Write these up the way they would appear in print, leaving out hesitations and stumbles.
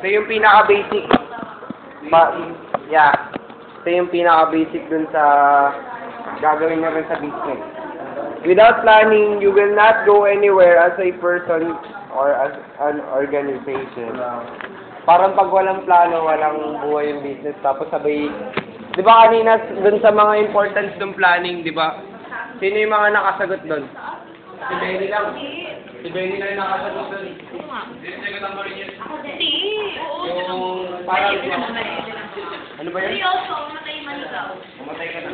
Ito yung pinaka-basic. Yeah. Ito yung pinaka-basic dun sa gagawin nyo rin sa business. Without planning, you will not go anywhere as a person or as an organization. Parang pag walang plano, walang buhay yung business. Tapos sabay, di ba kanina dun sa mga importance ng planning, di ba? Sino yung mga nakasagot dun? Si Benny lang. Si Benny lang yung nakasagot dun. Yung parang, ano ba yun? Seryoso, matay man ikaw. Mamatay ka na.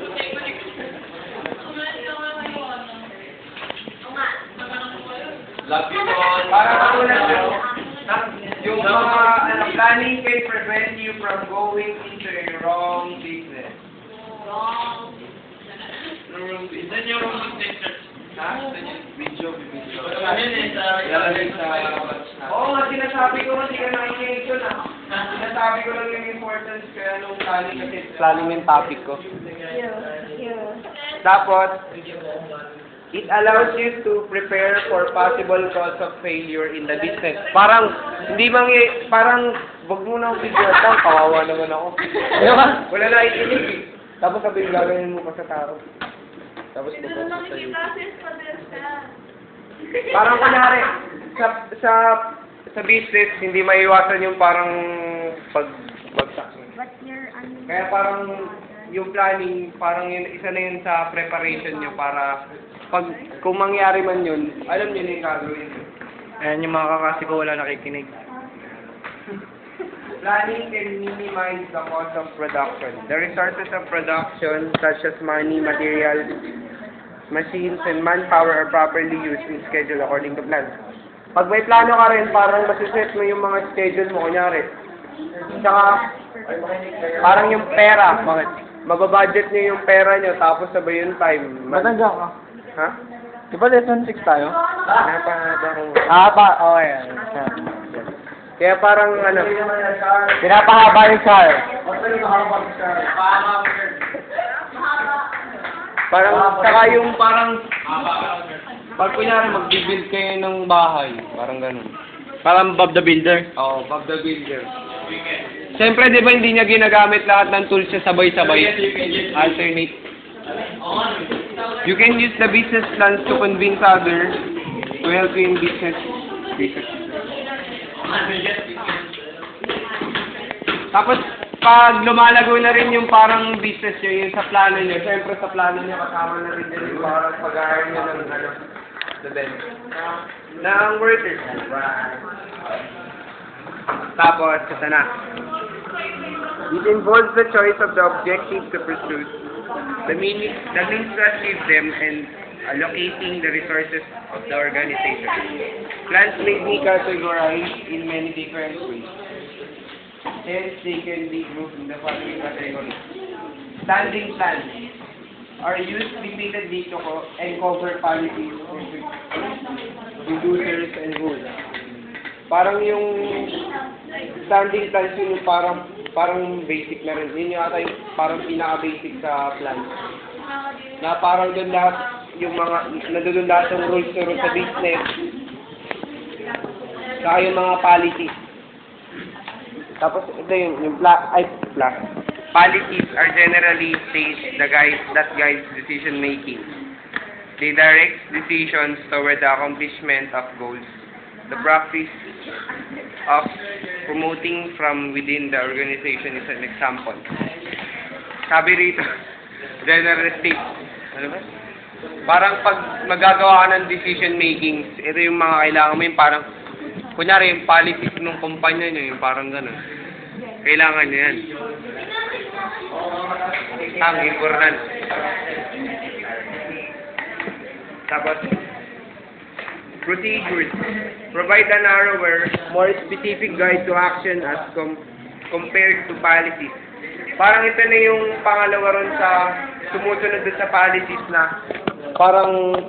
Parang ako lang yung mga planning can prevent you from going into a wrong business. Wrong. Isan yung wrong business. Ha? Video. Oo nga, sinasabi ko hindi ka nakikinig ko na. Sinasabi ko lang yung importance kaya nung planning kasi planning yung topic ko. Tapos, it allows you to prepare for possible cause of failure in the business. Parang, parang, wag mo na video ito, kawawa naman ako. Wala na ikinig eh. Tapos sabihin, gagawin mo pa sa tao. Tapos mo pa sa sa'yo. Parang kunyari, sa business, hindi maiwasan yung parang pagbagsak. Kaya parang, yung planning, parang yun, isa na yun sa preparation nyo para kung mangyari man yun, alam nyo na yung gagawin nyo. Ayan yung mga kakasi ko wala nakikinig. Planning can minimize the cost of production. The resources of production, such as money, materials, machines, and manpower are properly used and scheduled according to plan. Pag may plano ka rin, parang masiset mo yung mga schedule mo, kunyari. Tsaka, parang yung pera. Mababudget nyo yung pera nyo, tapos sabay yung time. Matanda ka. Ha? Di ba lesson 6 tayo? Napahaba ko. Okay. Kaya parang ano, Pinapahaba yung car. parang saka yung parang pag kunyari mag-build kayo ng bahay, parang ganun. Parang Bob the Builder. Oo, Bob the Builder. Siyempre, di ba hindi niya ginagamit lahat ng tools niya sabay-sabay? Alternate. You can use the business plans to convince others to help you in business. Tapos, pag lumalago na rin yung parang business nyo, yun sa plano nyo, siyempre sa plano nyo, kasama na rin yun yung parang pag-hire nyo ng ng workers. Tapos, ito na. It involves the choice of the objective to pursue, the means to achieve them, and allocating the resources of the organization. Plans may be categorized in many different ways. Hence, they can be grouped in the following categories. Standing plans are used repeatedly to cover policies, producers, and rules. Parang yung standing plans yun yung parang basic na rin. Yun yung ata yung parang pinaka-basic sa plan. Na parang doon lahat yung mga, nandoon lahat ng rules sa business. Saka yung mga policies. Tapos ito yung policies are generally stage that guides decision making. They direct decisions toward the accomplishment of goals. The practice of promoting from within the organization is an example. Sabi rito, general state. Ano ba? Parang pag magagawa ka ng decision making, ito yung mga kailangan mo yung parang kunyari, yung policies ng kumpanya nyo, yung parang gano'n. Kailangan nyo yan. Ang important. Tapos, procedures. Provide a narrower, more specific guide to action as compared to policies. Parang ito na yung pangalawa ron sa sumusunod sa policies na parang